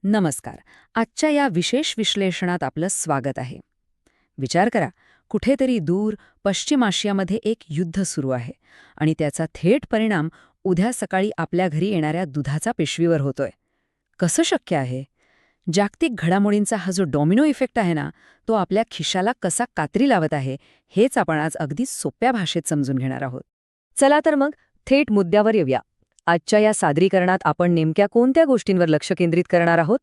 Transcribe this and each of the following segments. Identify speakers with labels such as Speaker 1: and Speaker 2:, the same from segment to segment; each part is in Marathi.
Speaker 1: नमस्कार. आजच्या या विशेष विश्लेषणात आपलं स्वागत आहे. विचार करा, कुठेतरी दूर पश्चिम आशियामध्ये एक युद्ध सुरू आहे आणि त्याचा थेट परिणाम उद्या सकाळी आपल्या घरी येणाऱ्या दुधाचा पिशवीवर होतोय. कसं शक्य आहे? जागतिक घडामोडींचा हा जो डॉमिनो इफेक्ट आहे ना, तो आपल्या खिशाला कसा कात्री लावत आहे, हेच आपण आज अगदी सोप्या भाषेत समजून घेणार आहोत.
Speaker 2: चला तर मग थेट मुद्द्यावर येऊया. आजच्या या सादरीकरणात आपण नेमक्या कोणत्या गोष्टींवर लक्ष केंद्रित करणार आहोत?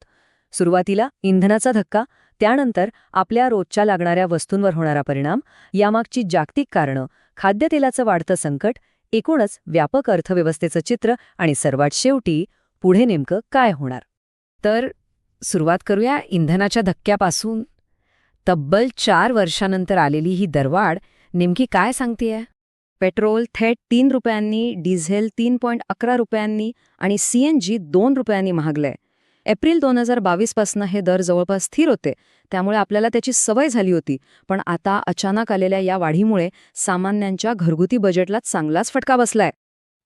Speaker 2: सुरुवातीला इंधनाचा धक्का, त्यानंतर आपल्या रोजच्या लागणाऱ्या वस्तूंवर होणारा परिणाम, यामागची जागतिक कारणं, खाद्यतेलाचं वाढतं संकट, एकूणच व्यापक अर्थव्यवस्थेचं चित्र आणि सर्वात शेवटी पुढे नेमकं काय होणार.
Speaker 1: तर सुरुवात करूया इंधनाच्या धक्क्यापासून. तब्बल 4 वर्षांनंतर आलेली ही दरवाढ नेमकी काय सांगतेय?
Speaker 2: पेट्रोल थेट 3 रुपयांनी, डिझेल 3.11 रुपयांनी आणि CNG 2 रुपयांनी महागलंय. एप्रिल 2022 पासून हे दर जवळपास स्थिर होते, त्यामुळे आपल्याला त्याची सवय झाली होती. पण आता अचानक आलेल्या या वाढीमुळे सामान्यांच्या घरगुती बजेटला चांगलाच फटका बसलाय.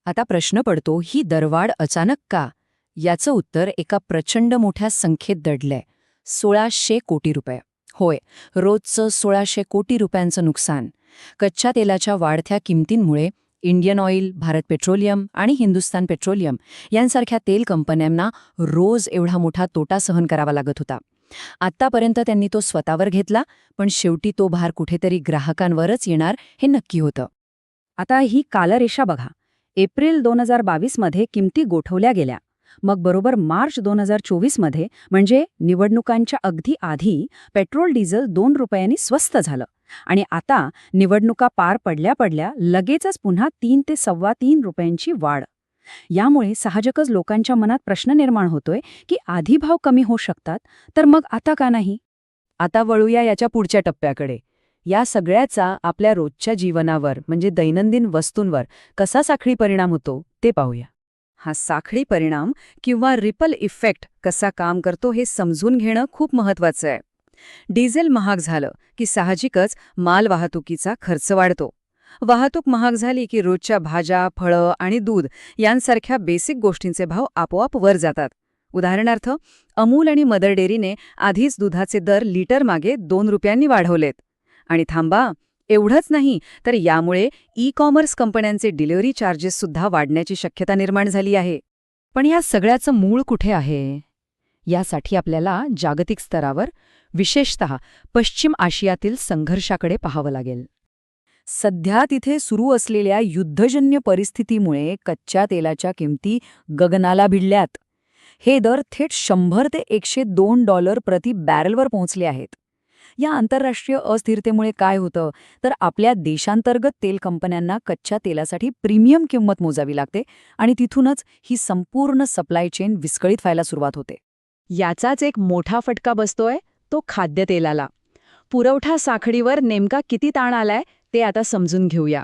Speaker 1: आता प्रश्न पडतो, ही दरवाढ अचानक का? याचं उत्तर एका प्रचंड मोठ्या संख्येत दडलंय. 1600 कोटी रुपये. होय, रोजचं 1600 कोटी रुपयांचं नुकसान. कच्च्या तेलाच्या वाढत्या किमतींमुळे इंडियन ऑइल, भारत पेट्रोलियम आणि हिंदुस्तान पेट्रोलियम यांसारख्या तेल कंपन्यांना रोज एवढा मोठा तोटा सहन करावा लागत होता. आत्तापर्यंत त्यांनी तो स्वतःवर घेतला, पण शेवटी तो भार कुठेतरी ग्राहकांवरच येणार हे नक्की होतं.
Speaker 2: आता ही कालरेषा बघा. एप्रिल 2022 मध्ये किमती गोठवल्या गेल्या. मग बरोबर मार्च 2024 मध्ये, म्हणजे निवडणुकांच्या अगदी आधी, पेट्रोल डिझेल 2 रुपयांनी स्वस्त झालं. आणि आता निवडणुका पार पडल्या पडल्या लगेचच पुन्हा 3 ते 3.25 रुपयांची वाढ. यामुळे साहजिकच लोकांच्या मनात प्रश्न निर्माण होतोय की आधी भाव कमी होऊ शकतात, तर मग आता का नाही?
Speaker 1: आता वळूया याच्या पुढच्या टप्प्याकडे. या सगळ्याचा आपल्या रोजच्या जीवनावर, म्हणजे दैनंदिन वस्तूंवर कसा साखळी परिणाम होतो ते पाहूया.
Speaker 2: हा साखळी परिणाम किंवा रिपल इफेक्ट कसा काम करतो हे समजून घेणं खूप महत्वाचं आहे. डिझेल महाग झालं की साहजिकच मालवाहतुकीचा खर्च वाढतो. वाहतूक महाग झाली की रोजच्या भाज्या, फळं आणि दूध यांसारख्या बेसिक गोष्टींचे भाव आपोआप वर जातात. उदाहरणार्थ, अमूल आणि मदर डेअरीने आधीच दुधाचे दर लिटर मागे 2 रुपयांनी वाढवलेत. आणि थांबा, एवढंच नाही तर यामुळे ई-कॉमर्स कंपन्यांचे डिलिव्हरी चार्जेस सुद्धा वाढण्याची शक्यता निर्माण झाली आहे.
Speaker 1: पण या सगळ्याचं मूळ कुठे आहे? यासाठी आपल्याला जागतिक स्तरावर, विशेषतः पश्चिम आशियातील संघर्षाकडे पाहावं लागेल.
Speaker 2: सध्या तिथे सुरू असलेल्या युद्धजन्य परिस्थितीमुळे कच्च्या तेलाच्या किमती गगनाला भिडल्यात. हे दर थेट 100 ते $102 प्रति बॅरलवर पोहोचले आहेत. या आंतरराष्ट्रीय अस्थिरतेमुळे काय होतं तर आपल्या देशांतर्गत तेल कंपन्यांना कच्च्या तेलासाठी प्रीमियम किंमत मोजावी लागते आणि तिथूनच ही संपूर्ण सप्लाय चेन विस्कळीत व्हायला सुरुवात होते.
Speaker 1: याचाच एक मोठा फटका बसतोय तो खाद्यतेलाला. पुरवठा साखळीवर नेमका किती ताण आलाय ते आता समजून घेऊया.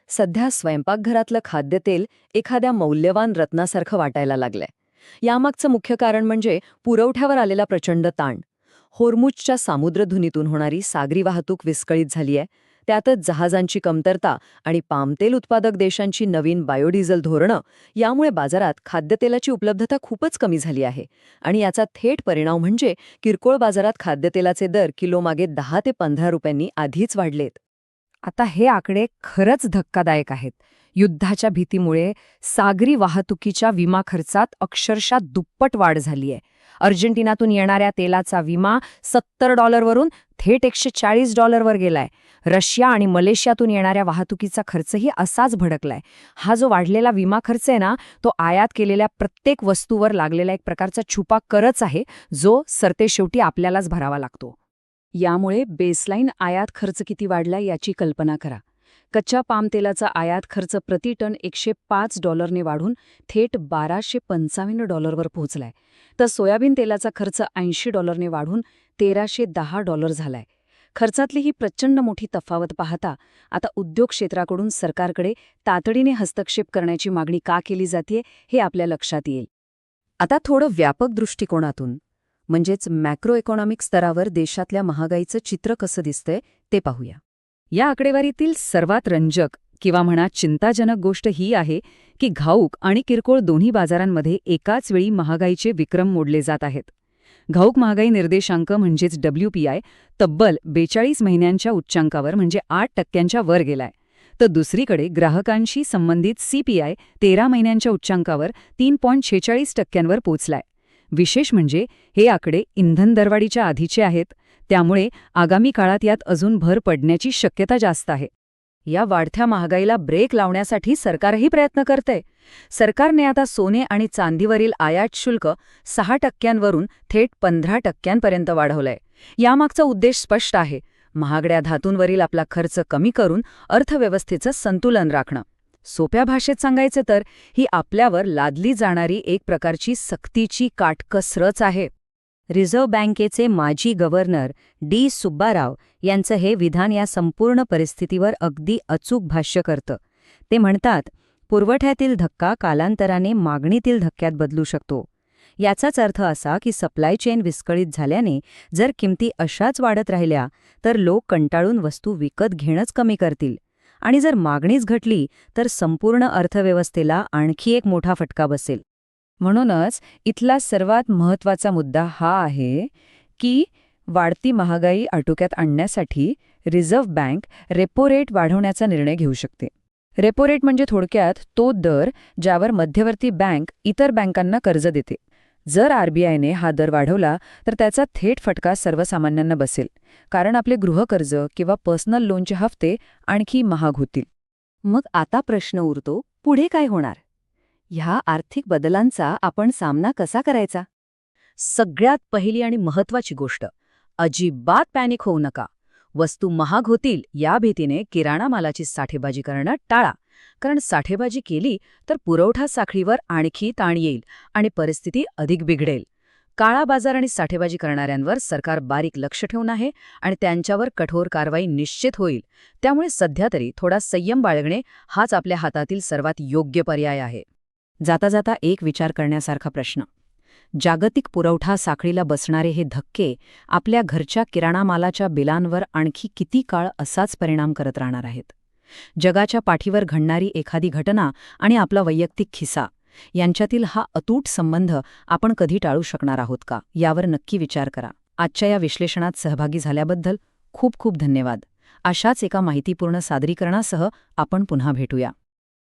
Speaker 2: सध्या स्वयंपाकघरातलं खाद्यतेल एखाद्या मौल्यवान रत्नासारखं वाटायला लागलंय. यामागचं मुख्य कारण म्हणजे पुरवठ्यावर आलेला प्रचंड ताण. होर्मुझच्या सामुद्रधुनीतून होणारी सागरी वाहतूक विस्कळीत झाली आहे. त्यातच जहाजांची कमतरता आणि पामतेल उत्पादक देशांची नवीन बायोडिझेल धोरणं यामुळे बाजारात खाद्यतेलाची उपलब्धता खूपच कमी झाली आहे. आणि याचा थेट परिणाम म्हणजे किरकोळ बाजारात खाद्यतेलाचे दर किलोमागे 10 ते 15 रुपयांनी आधीच वाढलेत.
Speaker 1: आता हे आकडे खरंच धक्कादायक आहेत. युद्धाच्या भीतीमुळे सागरी वाहतुकीच्या विमा खर्चात अक्षरशः दुप्पट वाढ झालीय. अर्जेंटिनातून येणाऱ्या तेलाचा विमा $70 वरून थेट $140 वर गेलाय. रशिया आणि मलेशियातून येणाऱ्या वाहतुकीचा खर्चही असाच भडकलाय. हा जो वाढलेला विमा खर्च आहे ना, तो आयात केलेल्या प्रत्येक वस्तूवर लागलेला एक प्रकारचा छुपा करच आहे, जो सरतेशेवटी आपल्यालाच भरावा लागतो.
Speaker 2: यामुळे बेसलाईन आयात खर्च किती वाढलाय याची कल्पना करा. कच्च्या पाम तेलाचा आयात खर्च प्रति टन $105 ने वाढून थेट $1255 वर पोहोचलाय. तर सोयाबीन तेलाचा खर्च $80 ने वाढून $1310 झालाय. खर्चातली ही प्रचंड मोठी तफावत पाहता आता उद्योग क्षेत्राकडून सरकारकडे तातडीने हस्तक्षेप करण्याची मागणी का केली जाते हे आपल्या लक्षात येईल.
Speaker 1: आता थोडं व्यापक दृष्टिकोनातून, म्हणजेच मॅक्रो इकॉनॉमिक स्तरावर देशातल्या महागाईचं चित्र कसं दिसतंय ते पाहूया. या आकडेवारीतील सर्वात रंजक
Speaker 2: किंवा म्हणा चिंताजनक गोष्ट ही आहे की घाऊक आणि किरकोळ दोन्ही बाजारांमध्ये एकाच वेळी महागाईचे विक्रम मोडले जात आहेत. घाऊक महागाई निर्देशांक म्हणजेच WPI तब्बल 42 महिन्यांच्या उच्चांकावर म्हणजे 8% वर गेलाय. तर दुसरीकडे ग्राहकांशी संबंधित CPI 13 महिन्यांच्या उच्चांकावर 3.46% पोचलाय. विशेष म्हणजे हे आकडे इंधन दरवाढीच्या आधीचे आहेत, त्यामुळे आगामी काळात यात अजून भर पडण्याची शक्यता जास्त आहे. या वाढत्या महागाईला ब्रेक लावण्यासाठी सरकारही प्रयत्न करतंय. सरकारने आता सोने आणि चांदीवरील आयात शुल्क 6% थेट 15% वाढवलंय. यामागचा उद्देश स्पष्ट आहे, महागड्या धातूंवरील आपला खर्च कमी करून अर्थव्यवस्थेचं संतुलन राखणं. सोप्या भाषेत सांगायचं तर ही आपल्यावर लादली जाणारी एक प्रकारची सक्तीची काटकसरच आहे.
Speaker 1: रिझर्व्ह बँकेचे माजी गव्हर्नर डी. सुब्बाराव यांचं हे विधान या संपूर्ण परिस्थितीवर अगदी अचूक भाष्य करतं. ते म्हणतात, पुरवठ्यातील धक्का कालांतराने मागणीतील धक्क्यात बदलू शकतो. याचाच अर्थ असा की सप्लाय चेन विस्कळीत झाल्याने जर किमती अशाच वाढत राहिल्या तर लोक कंटाळून वस्तू विकत घेणंच कमी करतील. आणि जर मागणीच घटली तर संपूर्ण अर्थव्यवस्थेला आणखी एक मोठा फटका बसेल. म्हणूनच इथला सर्वात महत्त्वाचा मुद्दा हा आहे की वाढती महागाई आटोक्यात आणण्यासाठी रिझर्व्ह बँक रेपो रेट वाढवण्याचा निर्णय घेऊ शकते. रेपो रेट म्हणजे थोडक्यात तो दर ज्यावर मध्यवर्ती बँक इतर बँकांना कर्ज देते. जर RBIने हा दर वाढवला तर त्याचा थेट फटका सर्वसामान्यांना बसेल, कारण आपले गृहकर्ज किंवा पर्सनल लोनचे हफ्ते आणखी महाग होतील. मग आता प्रश्न उरतो, पुढे काय होणार? ह्या आर्थिक बदलांचा आपण सामना कसा करायचा?
Speaker 2: सगळ्यात पहिली आणि महत्त्वाची गोष्ट, अजिबात पॅनिक होऊ नका. वस्तू महाग होतील या भीतीने किराणा मालाची साठेबाजी करणं टाळा, कारण साठेबाजी केली तर पुरवठा साखळीवर आणखी ताण येईल आणि परिस्थिती अधिक बिघडेल. काळा बाजार आणि साठेबाजी करणाऱ्यांवर सरकार बारीक लक्ष ठेवून आहे आणि त्यांच्यावर कठोर कारवाई निश्चित होईल. त्यामुळे सध्या तरी थोडा संयम बाळगणे हाच आपल्या हातातील सर्वात योग्य पर्याय आहे.
Speaker 1: जाता जाता एक विचार करण्यासारखा प्रश्न, जागतिक पुरवठा साखळीला बसणारे हे धक्के आपल्या घरच्या किराणा मालाच्या बिलांवर आणखी किती काळ असाच परिणाम करत राहणार आहेत? जगाच्या पाठीवर घडणारी एखादी घटना आणि आपला वैयक्तिक खिसा यांच्यातील हा अतूट संबंध आपण कधी टाळू शकणार आहोत का, यावर नक्की विचार करा. आजच्या या विश्लेषणात सहभागी झाल्याबद्दल खूप खूप धन्यवाद. अशाच एका माहितीपूर्ण सादरीकरणासह आपण पुन्हा भेटूया.